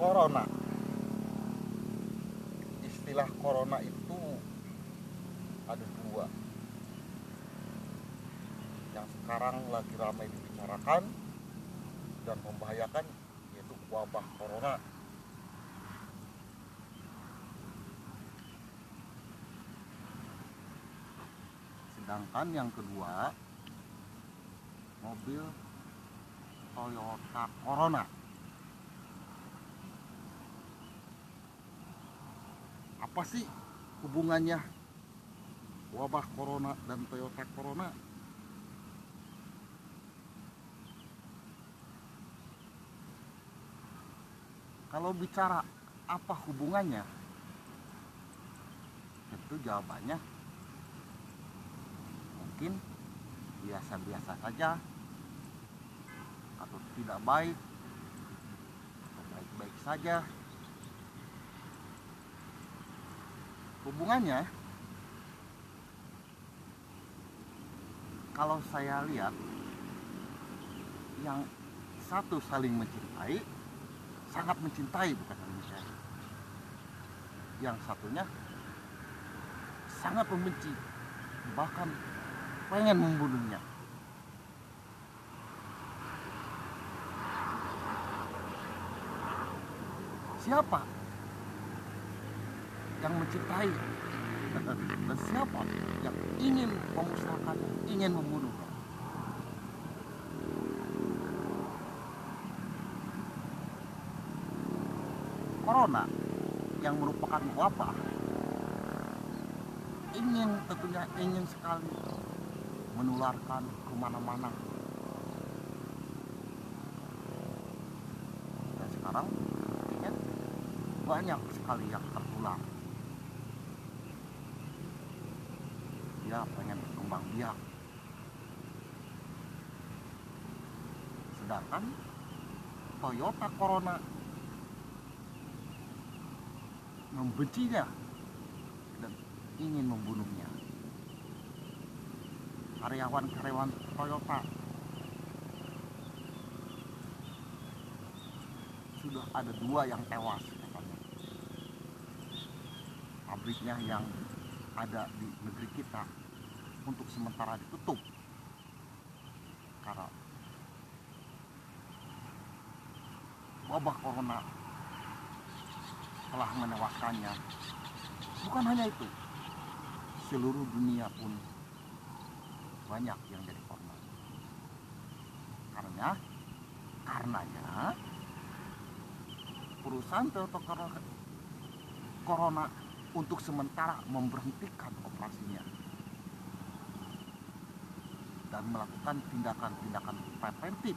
Corona. Istilah corona itu ada dua. Yang sekarang lagi ramai dibicarakan dan membahayakan, yaitu wabah corona. Sedangkan yang kedua, mobil Toyota Corona. Apa sih hubungannya wabah corona dan Toyota Corona? Kalau bicara apa hubungannya, tentu jawabannya mungkin biasa-biasa saja, atau tidak baik, atau baik-baik saja. Hubungannya, kalau saya lihat, yang satu saling mencintai, sangat mencintai, bukan saling mencintai. Yang satunya sangat membenci, bahkan pengen membunuhnya. Siapa yang mencintai dan siapa yang ingin memusnahkan, ingin membunuhnya? Corona yang merupakan wabah tentunya ingin sekali menularkan kemana-mana. Dan sekarang sepertinya banyak sekali yang tertular. Dia pengen berkembang biak. Sedangkan Toyota Corona membencinya dan ingin membunuhnya. Karyawan-karyawan Toyota sudah ada 2 yang tewas katanya. Pabriknya yang ada di negeri kita untuk sementara ditutup karena wabah corona telah menewaskannya. Bukan hanya itu, seluruh dunia pun banyak yang jadi korban. Karenanya perusahaan Toyota Corona untuk sementara memberhentikan operasinya dan melakukan tindakan-tindakan preventif.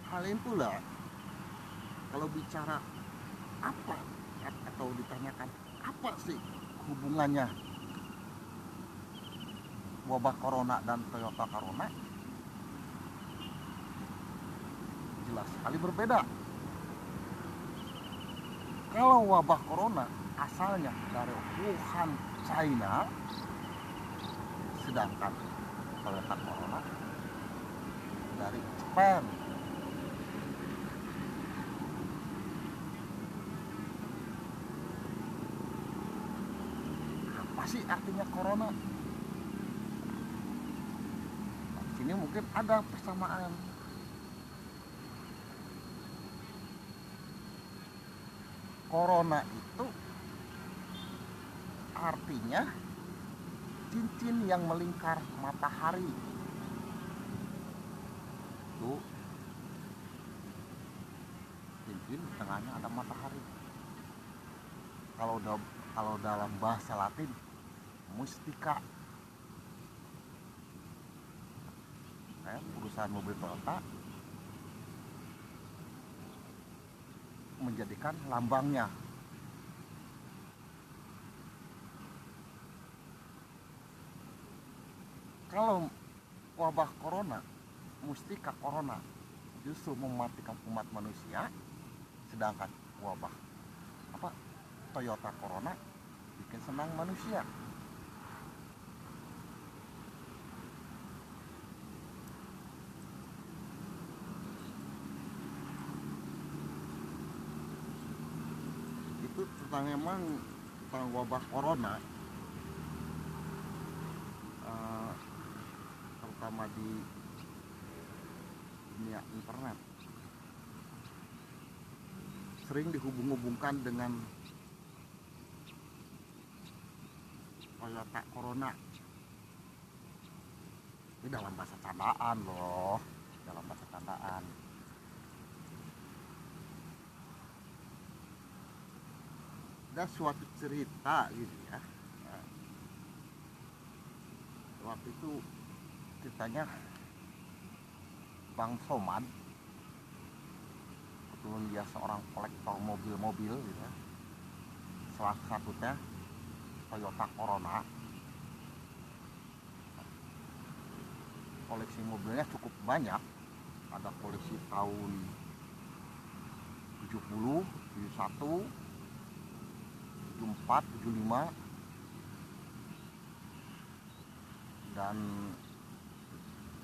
Hal ini pula kalau bicara apa atau ditanyakan apa sih hubungannya wabah corona dan Toyota Corona, jelas sekali berbeda. Kalau wabah corona asalnya dari Wuhan, China, sedangkan Toyota Corona dari Jepang. Apa sih artinya corona? Di sini mungkin ada persamaan. Corona itu artinya cincin yang melingkar matahari. Tuh, cincin di tengahnya ada matahari. Kalau dalam bahasa Latin, mustika. Perusahaan mobil Toyota menjadikan lambangnya. Kalau wabah corona, mustika corona justru mematikan umat manusia, sedangkan wabah Toyota Corona bikin senang manusia. itu tentang emang tentang wabah corona, eh, terutama di dunia internet sering dihubung-hubungkan dengan Toyota Corona. Ini dalam bahasa candaan loh, dalam bahasa candaan. Ada suatu cerita gitu ya. Nah, waktu itu ceritanya Bang Somad, kebetulan dia seorang kolektor mobil-mobil gitu ya. Salah satunya Toyota Corona. Koleksi mobilnya cukup banyak. Ada koleksi tahun 70, 71, 74, 75, dan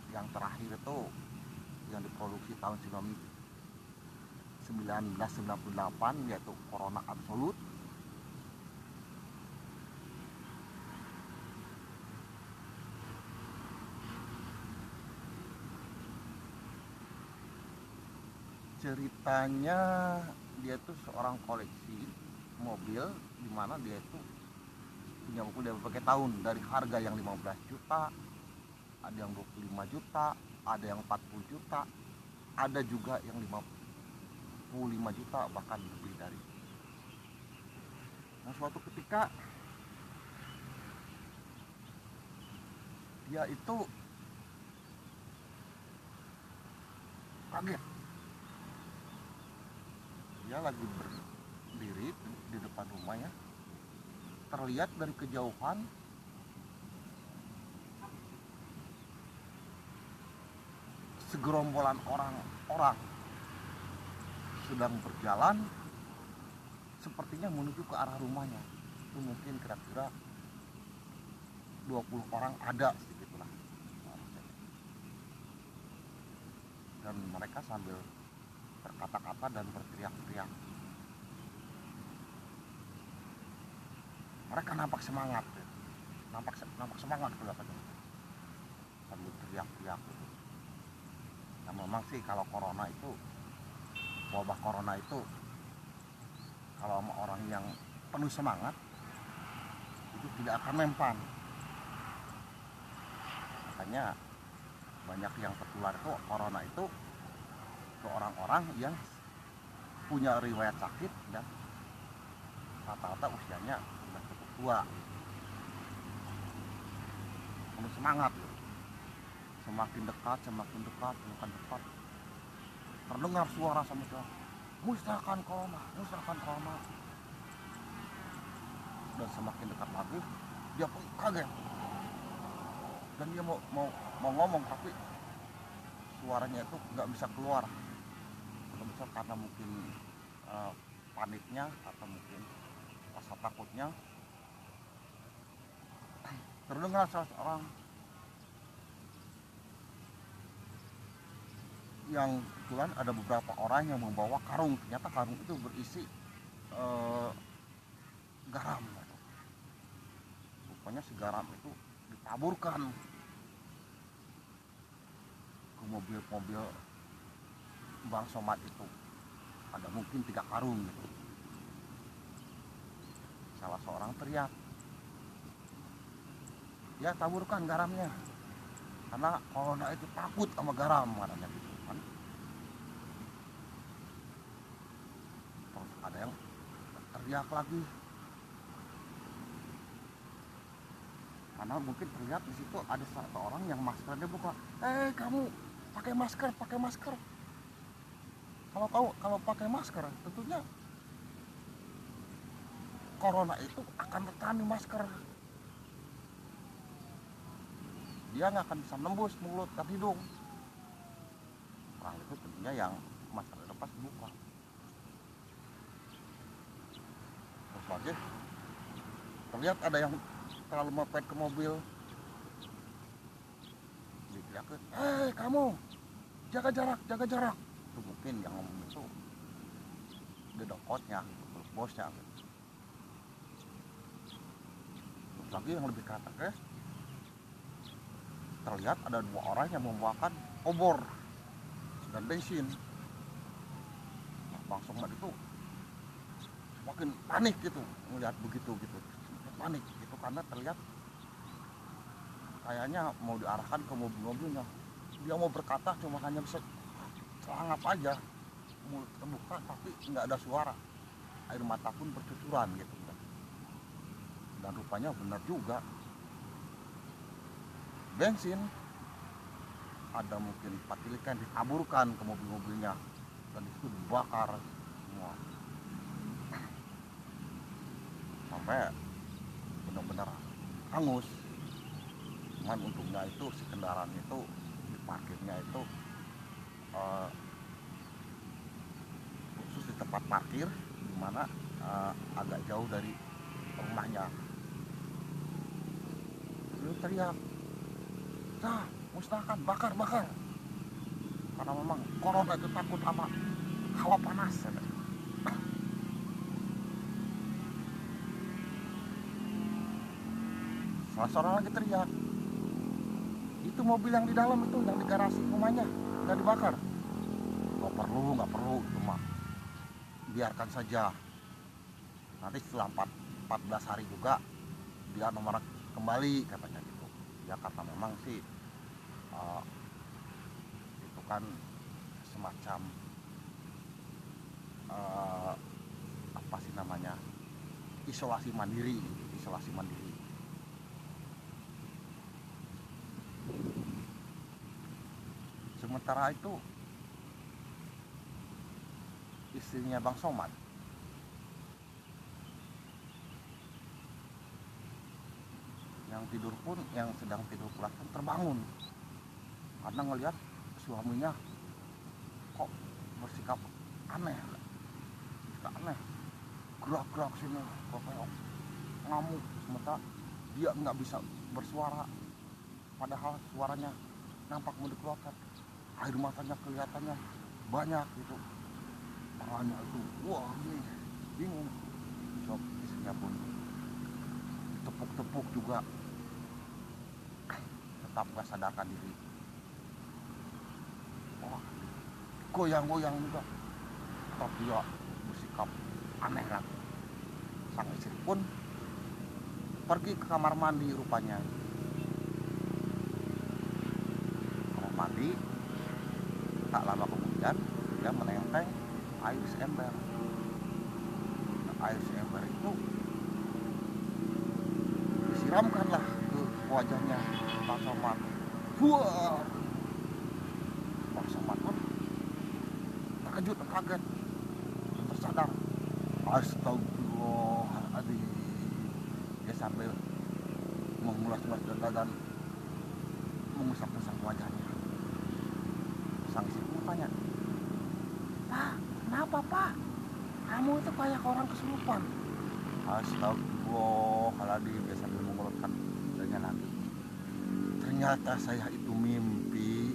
yang terakhir itu yang diproduksi tahun 1998 yaitu Corona Absolute. Ceritanya dia tuh seorang koleksi mobil, dimana dia itu punya mobil dari berbagai tahun, dari harga yang 15 juta, ada yang 25 juta, ada yang 40 juta, ada juga yang 55 juta, bahkan lebih dari. Nah, suatu ketika dia itu kaget. Dia lagi berdiri di depan rumahnya, terlihat dari kejauhan segerombolan orang sedang berjalan, sepertinya menuju ke arah rumahnya. Itu mungkin kira-kira 20 orang ada segitulah. Dan mereka sambil berkata-kata dan berteriak-teriak. Mereka nampak semangat, nampak semangat kelihatannya, sambil teriak-teriak. Nah, memang sih kalau corona itu, wabah corona itu, kalau sama orang yang penuh semangat itu tidak akan mempan. Makanya banyak yang tertular itu corona itu ke orang-orang yang punya riwayat sakit dan rata-rata usianya sudah cukup tua, penuh semangat. Semakin dekat terdengar suara sama suara, musnahkan corona, musnahkan corona. Dan semakin dekat lagi dia pun kaget, dan dia mau ngomong tapi suaranya itu nggak bisa keluar. Nggak bisa karena mungkin paniknya atau mungkin rasa takutnya. Terdengar salah seorang yang kebetulan ada beberapa orang yang membawa karung. Ternyata karung itu berisi garam. Rupanya si garam itu ditaburkan ke mobil-mobil Bang Somad itu. Ada mungkin 3 karung gitu. Salah seorang teriak, ya taburkan garamnya, karena corona itu takut sama garam, katanya gitu kan. Terus ada yang teriak lagi, karena mungkin terlihat di situ ada satu orang yang maskernya buka. Kamu pakai masker, pakai masker. Kalau pakai masker, tentunya corona itu akan tertahan di masker. Dia nggak akan bisa nembus mulut dan hidung. Orang itu tentunya yang masker lepas buka. Terus lagi terlihat ada yang terlalu mepet ke mobil. Diteriakin, kamu jaga jarak, jaga jarak. Itu mungkin yang ngomong itu dedokotnya gitu, bosnya gitu. Terus lagi yang lebih kataknya, terlihat ada 2 orang yang membawakan obor dan bensin. Nah, Bang Somad itu semakin panik gitu melihat begitu gitu, semakin panik itu karena terlihat kayaknya mau diarahkan ke mobil-mobilnya. Dia mau berkata cuma hanya bisa selangap aja, mulut terbuka tapi nggak ada suara, air mata pun bercucuran gitu. Dan rupanya benar juga, bensin ada mungkin 4 liter ditaburkan ke mobil-mobilnya dan itu dibakar semua sampai benar-benar hangus. Cuman untungnya itu si kendaraan itu di parkirnya itu khusus di tempat parkir di mana agak jauh dari rumahnya. Dia teriak, "Nah, musnahkan, bakar, bakar." Karena memang corona itu takut sama hawa panas. Salah seorang lagi teriak, "Itu mobil yang di dalam itu, yang di garasi rumahnya, nggak dibakar." Nggak perlu, nggak perlu, itu mah biarkan saja. Nanti setelah 14 hari juga dia nomor kembali katanya gitu. Ya karena memang sih uh, itu kan semacam uh, apa sih namanya, isolasi mandiri, isolasi mandiri. Sementara itu istrinya Bang Somad yang tidur pun, yang sedang tidur pulas pun terbangun karena ngelihat suaminya kok bersikap aneh, bersikap aneh, gerak-gerak sini, kayak ngamuk, sementara dia nggak bisa bersuara, padahal suaranya nampak mau dikeluarkan, air matanya kelihatannya banyak gitu, tangannya itu wah ini bingung. So, istrinya pun tepuk-tepuk juga tetap gak sadarkan diri, wah goyang-goyang juga, tetap dia bersikap aneh lagi. Sang istri pun pergi ke kamar mandi rupanya. Kamar mandi, tak lama kemudian dia menenteng air seember. Nah, air seember itu disiramkanlah ke wajahnya Bang Somad. Wah, Bang Somad pun terkejut dan kaget, tersadar. Astagfirullahaladzim. Dia sambil mengulas-ulas dada dan mengusap-usap wajahnya. Sang istri pun tanya, "Pak, kenapa Pak? Kamu itu kayak orang kesurupan." Astagfirullahaladzim. Dia sambil mengulurkan dadanya lagi. "Ternyata saya itu mimpi."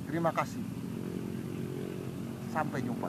Terima kasih. Sampai jumpa.